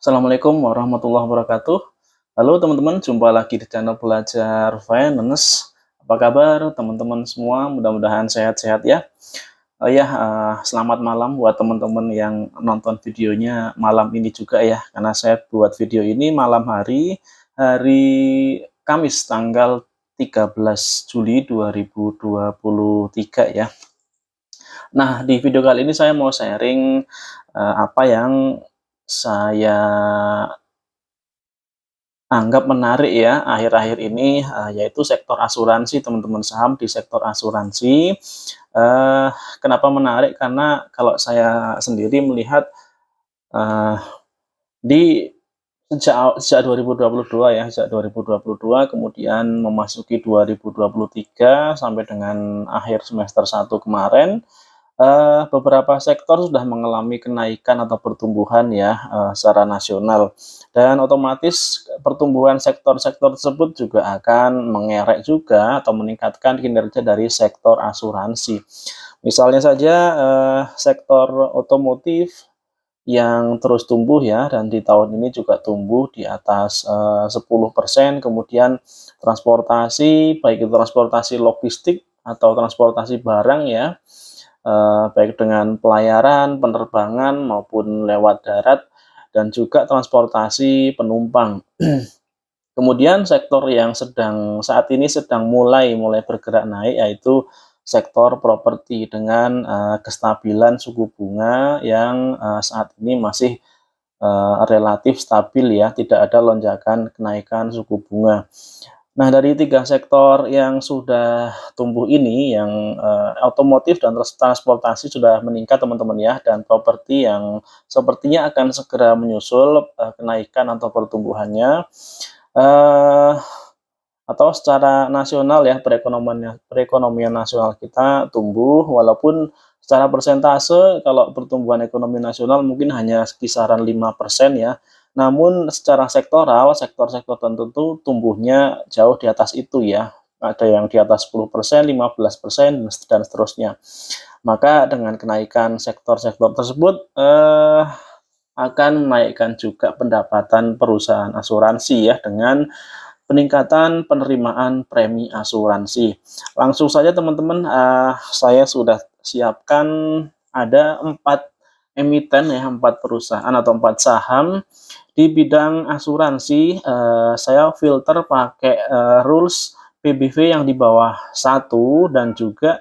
Assalamualaikum warahmatullahi wabarakatuh. Halo teman-teman, jumpa lagi di channel Belajar Finance. Apa kabar teman-teman semua? Mudah-mudahan sehat-sehat ya. Selamat malam buat teman-teman yang nonton videonya malam ini juga ya. Karena saya buat video ini malam hari Kamis tanggal 13 Juli 2023 ya. Nah, di video kali ini saya mau sharing apa yang saya anggap menarik ya akhir-akhir ini, yaitu sektor asuransi teman-teman, saham di sektor asuransi. Kenapa menarik? Karena kalau saya sendiri melihat, eee, di sejak 2022 ya, sejak 2022 kemudian memasuki 2023 sampai dengan akhir semester 1 kemarin, beberapa sektor sudah mengalami kenaikan atau pertumbuhan ya, secara nasional, dan otomatis pertumbuhan sektor-sektor tersebut juga akan mengerek juga atau meningkatkan kinerja dari sektor asuransi. Misalnya saja, sektor otomotif yang terus tumbuh ya, dan di tahun ini juga tumbuh di atas 10%, kemudian transportasi, baik itu transportasi logistik atau transportasi barang ya, baik dengan pelayaran, penerbangan, maupun lewat darat, dan juga transportasi penumpang. Kemudian sektor yang saat ini sedang mulai bergerak naik, yaitu sektor properti dengan kestabilan suku bunga yang saat ini masih relatif stabil ya, tidak ada lonjakan kenaikan suku bunga. Nah, dari 3 sektor yang sudah tumbuh ini, yang otomotif dan transportasi sudah meningkat teman-teman ya, dan properti yang sepertinya akan segera menyusul kenaikan atau pertumbuhannya. Eee, atau secara nasional ya, perekonomian nasional kita tumbuh, walaupun secara persentase kalau pertumbuhan ekonomi nasional mungkin hanya kisaran 5% ya. Namun secara sektoral, sektor-sektor tertentu tumbuhnya jauh di atas itu ya. Ada yang di atas 10%, 15%, dan seterusnya. Maka dengan kenaikan sektor-sektor tersebut, akan menaikkan juga pendapatan perusahaan asuransi ya, dengan peningkatan penerimaan premi asuransi. Langsung saja teman-teman, saya sudah siapkan ada 4 emiten ya, 4 perusahaan atau 4 saham di bidang asuransi. Saya filter pakai rules PBV yang di bawah 1, dan juga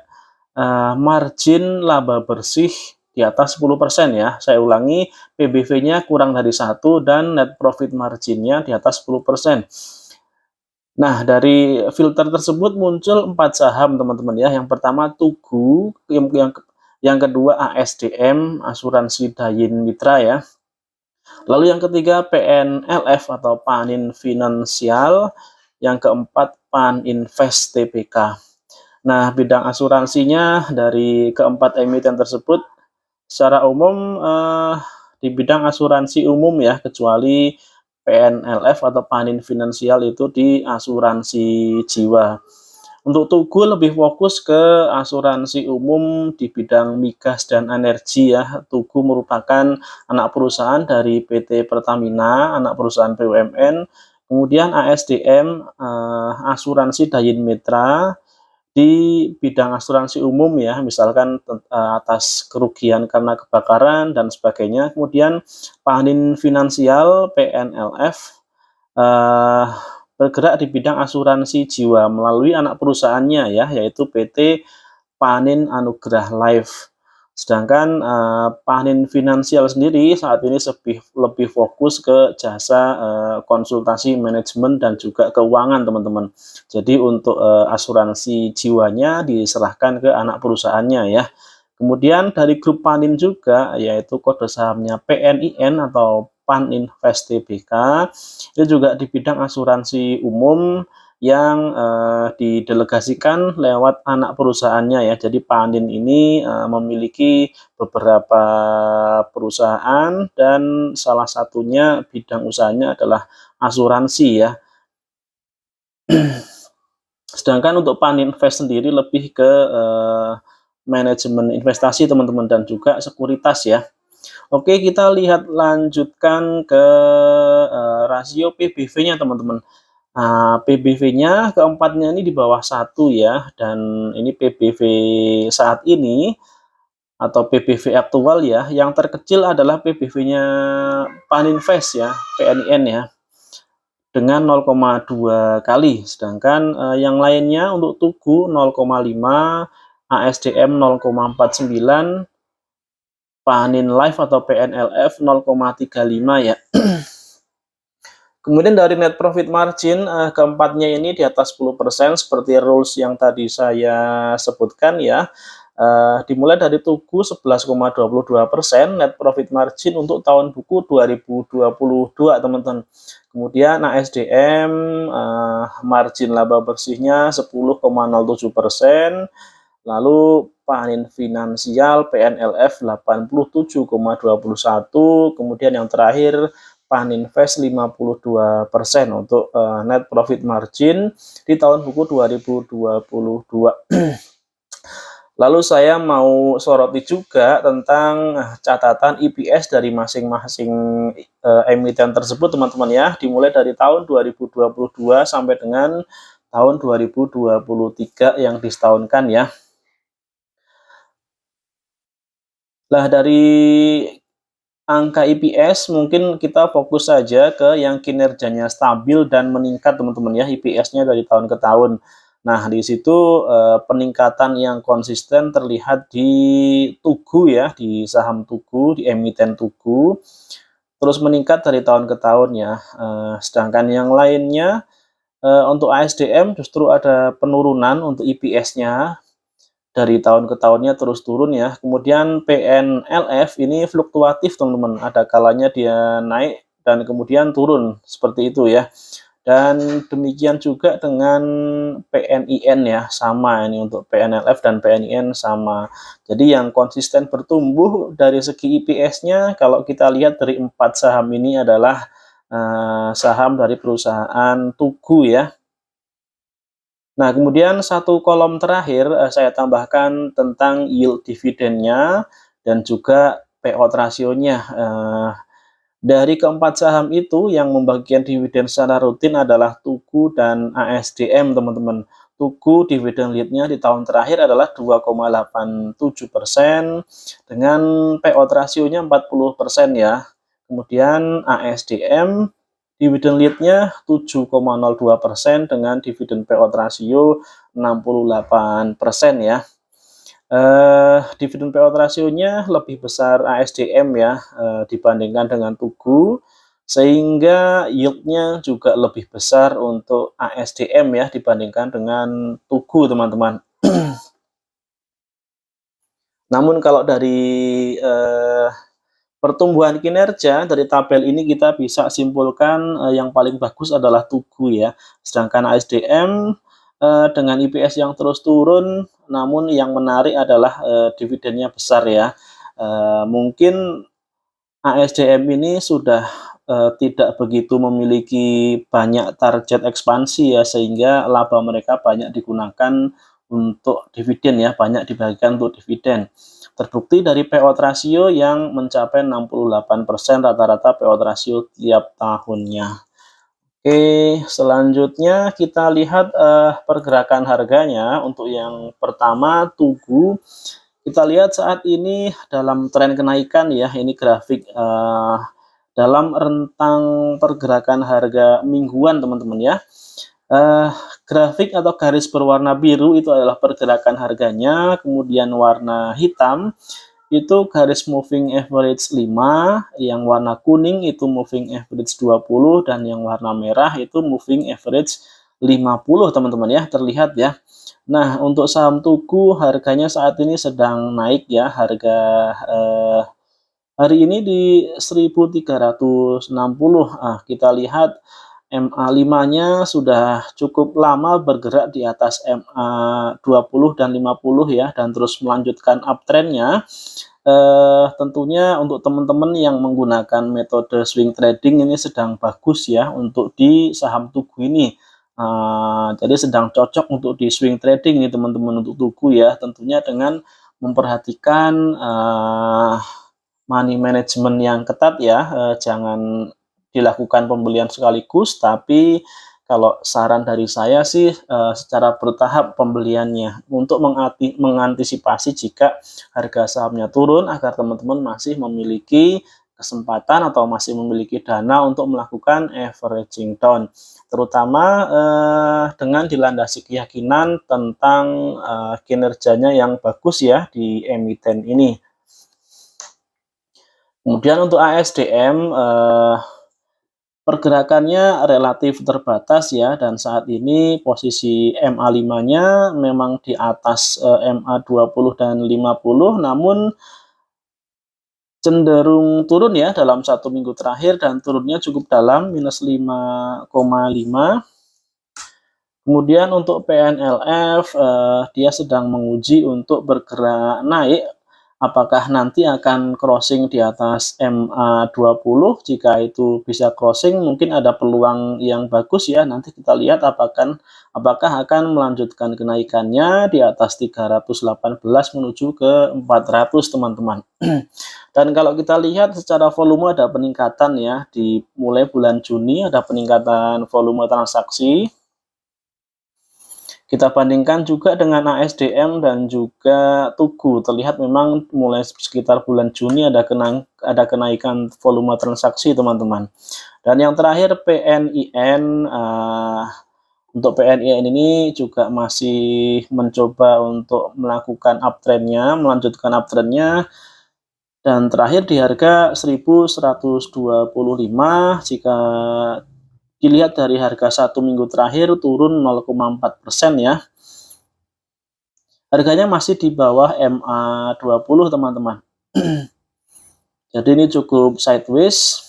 margin laba bersih di atas 10% ya. Saya ulangi, PBV-nya kurang dari 1 dan net profit margin-nya di atas 10%. Nah, dari filter tersebut muncul 4 saham teman-teman ya. Yang pertama Tugu, yang kedua ASDM, Asuransi Dayin Mitra ya. Lalu yang ketiga PNLF atau Panin Finansial, yang keempat Paninvest Tbk. Nah, bidang asuransinya dari keempat emiten tersebut secara umum di bidang asuransi umum ya, kecuali PNLF atau Panin Finansial itu di asuransi jiwa. Untuk Tugu lebih fokus ke asuransi umum di bidang migas dan energi ya. Tugu merupakan anak perusahaan dari PT Pertamina, anak perusahaan BUMN. Kemudian ASDM, Asuransi Dayin Mitra, di bidang asuransi umum ya, misalkan atas kerugian karena kebakaran dan sebagainya. Kemudian Panin Finansial, PNLF, bergerak di bidang asuransi jiwa melalui anak perusahaannya ya, yaitu PT Panin Anugrah Life. Sedangkan Panin Finansial sendiri saat ini lebih fokus ke jasa konsultasi manajemen dan juga keuangan teman-teman. Jadi untuk asuransi jiwanya diserahkan ke anak perusahaannya ya. Kemudian dari grup Panin juga, yaitu kode sahamnya PNIN atau Paninvest Tbk, itu juga di bidang asuransi umum yang didelegasikan lewat anak perusahaannya ya. Jadi Panin ini memiliki beberapa perusahaan, dan salah satunya bidang usahanya adalah asuransi ya. Sedangkan untuk Paninvest sendiri lebih ke manajemen investasi teman-teman, dan juga sekuritas ya. Oke, kita lanjutkan ke rasio PBV-nya teman-teman. Nah, PBV-nya keempatnya ini di bawah 1 ya, dan ini PBV saat ini atau PBV aktual ya, yang terkecil adalah PBV-nya Paninvest ya, PNIN ya, dengan 0,2 kali, sedangkan yang lainnya untuk Tugu 0,5, ASDM 0,49, Panin Life atau PNLF 0,35 ya. Kemudian dari net profit margin, keempatnya ini di atas 10% seperti rules yang tadi saya sebutkan ya. Dimulai dari Tugu 11,22% net profit margin untuk tahun buku 2022 teman-teman. Kemudian ASDM margin laba bersihnya 10,07%. Lalu Panin Finansial PNLF 87,21, kemudian yang terakhir Paninvest 52% untuk net profit margin di tahun buku 2022. Lalu saya mau soroti juga tentang catatan EPS dari masing-masing emiten tersebut teman-teman ya, dimulai dari tahun 2022 sampai dengan tahun 2023 yang disetahunkan ya. Lah dari angka EPS mungkin kita fokus saja ke yang kinerjanya stabil dan meningkat teman-teman ya, EPS-nya dari tahun ke tahun. Nah, di situ peningkatan yang konsisten terlihat di Tugu ya, di saham Tugu, di emiten Tugu, terus meningkat dari tahun ke tahun ya. Sedangkan yang lainnya untuk ASDM justru ada penurunan untuk EPS-nya dari tahun ke tahunnya terus turun ya. Kemudian PNLF ini fluktuatif teman-teman, ada kalanya dia naik dan kemudian turun seperti itu ya. Dan demikian juga dengan PNIN ya, sama ini untuk PNLF dan PNIN sama. Jadi yang konsisten bertumbuh dari segi EPS-nya kalau kita lihat dari 4 saham ini adalah saham dari perusahaan Tugu ya. Nah, kemudian satu kolom terakhir saya tambahkan tentang yield dividennya dan juga payout rasionya. Dari keempat saham itu yang membagikan dividen secara rutin adalah Tugu dan ASDM teman-teman. Tugu dividen yield-nya di tahun terakhir adalah 2,87% dengan payout rasionya 40% ya. Kemudian ASDM dividen yield-nya 7,02% dengan dividen payout rasio 68% ya. Dividen payout rasionya lebih besar ASDM ya dibandingkan dengan Tugu, sehingga yield-nya juga lebih besar untuk ASDM ya dibandingkan dengan Tugu teman-teman. Namun kalau dari pertumbuhan kinerja dari tabel ini kita bisa simpulkan yang paling bagus adalah Tugu ya, sedangkan ASDM dengan IPS yang terus turun, namun yang menarik adalah dividennya besar ya. Mungkin ASDM ini sudah tidak begitu memiliki banyak target ekspansi ya, sehingga laba mereka banyak digunakan untuk dividen ya, banyak dibagikan untuk dividen. Terbukti dari payout rasio yang mencapai 68% rata-rata payout rasio tiap tahunnya. Oke, selanjutnya kita lihat pergerakan harganya. Untuk yang pertama Tugu, kita lihat saat ini dalam tren kenaikan ya. Ini grafik dalam rentang pergerakan harga mingguan teman-teman ya. Grafik atau garis berwarna biru itu adalah pergerakan harganya, kemudian warna hitam itu garis moving average 5, yang warna kuning itu moving average 20, dan yang warna merah itu moving average 50 teman-teman ya, terlihat ya. Nah, untuk saham Tugu harganya saat ini sedang naik ya, harga hari ini di 1360. Kita lihat MA5-nya sudah cukup lama bergerak di atas MA20 dan 50 ya, dan terus melanjutkan uptrend-nya. Tentunya untuk teman-teman yang menggunakan metode swing trading ini sedang bagus ya untuk di saham Tugu ini. Jadi sedang cocok untuk di swing trading nih teman-teman untuk Tugu ya, tentunya dengan memperhatikan money management yang ketat ya, jangan dilakukan pembelian sekaligus, tapi kalau saran dari saya sih, secara bertahap pembeliannya untuk mengantisipasi jika harga sahamnya turun agar teman-teman masih memiliki kesempatan atau masih memiliki dana untuk melakukan averaging down, terutama dengan dilandasi keyakinan tentang kinerjanya yang bagus ya di emiten ini. Kemudian untuk ASDM, pergerakannya relatif terbatas ya, dan saat ini posisi MA5-nya memang di atas MA20 dan 50, namun cenderung turun ya dalam 1 minggu terakhir, dan turunnya cukup dalam, minus 5,5. Kemudian untuk PNLF, dia sedang menguji untuk bergerak naik. Apakah nanti akan crossing di atas MA20? Jika itu bisa crossing, mungkin ada peluang yang bagus ya. Nanti kita lihat apakah akan melanjutkan kenaikannya di atas 318 menuju ke 400, teman-teman. Dan kalau kita lihat secara volume ada peningkatan ya, di mulai bulan Juni ada peningkatan volume transaksi. Kita bandingkan juga dengan ASDM dan juga Tugu, terlihat memang mulai sekitar bulan Juni ada kenaikan volume transaksi, teman-teman. Dan yang terakhir PNIN, untuk PNIN ini juga masih mencoba untuk melakukan uptrend-nya, melanjutkan uptrend-nya, dan terakhir di harga 1125. Jika dilihat dari harga 1 minggu terakhir turun 0,4% ya. Harganya masih di bawah MA20, teman-teman. Jadi ini cukup sideways.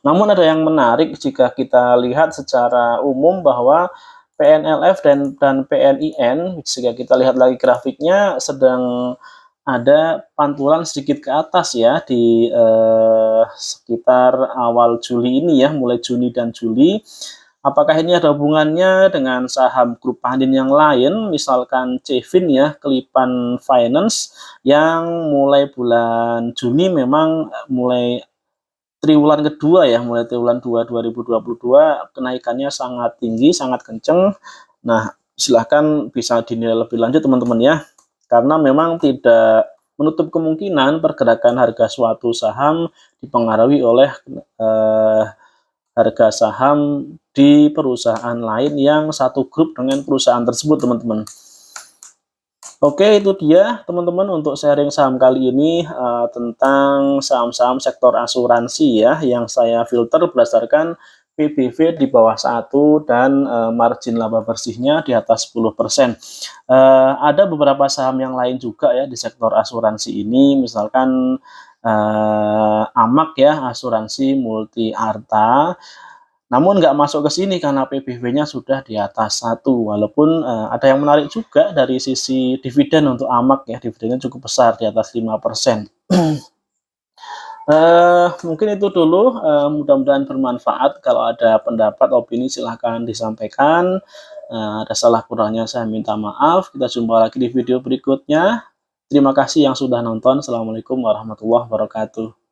Namun ada yang menarik jika kita lihat secara umum bahwa PNLF dan PNIN, jika kita lihat lagi grafiknya, sedang ada pantulan sedikit ke atas ya di sekitar awal Juli ini ya, mulai Juni dan Juli. Apakah ini ada hubungannya dengan saham grup Panin yang lain, misalkan Cevin ya, Kelipan Finance, yang mulai bulan Juni memang mulai triwulan kedua ya, mulai triwulan 2 2022 kenaikannya sangat tinggi, sangat kenceng. Nah, silahkan bisa dinilai lebih lanjut, teman-teman ya. Karena memang tidak menutup kemungkinan pergerakan harga suatu saham dipengaruhi oleh harga saham di perusahaan lain yang satu grup dengan perusahaan tersebut, teman-teman. Oke, itu dia teman-teman untuk sharing saham kali ini tentang saham-saham sektor asuransi ya, yang saya filter berdasarkan PBV di bawah 1 dan margin laba bersihnya di atas 10%. Ada beberapa saham yang lain juga ya di sektor asuransi ini, misalkan AMAK ya, asuransi multi arta. Namun nggak masuk ke sini karena PBV-nya sudah di atas 1, walaupun ada yang menarik juga dari sisi dividen untuk AMAK ya, dividennya cukup besar di atas 5%. Mungkin itu dulu, mudah-mudahan bermanfaat. Kalau ada pendapat, opini silahkan disampaikan. Ada salah kurangnya saya minta maaf. Kita jumpa lagi di video berikutnya. Terima kasih yang sudah nonton. Assalamualaikum warahmatullahi wabarakatuh.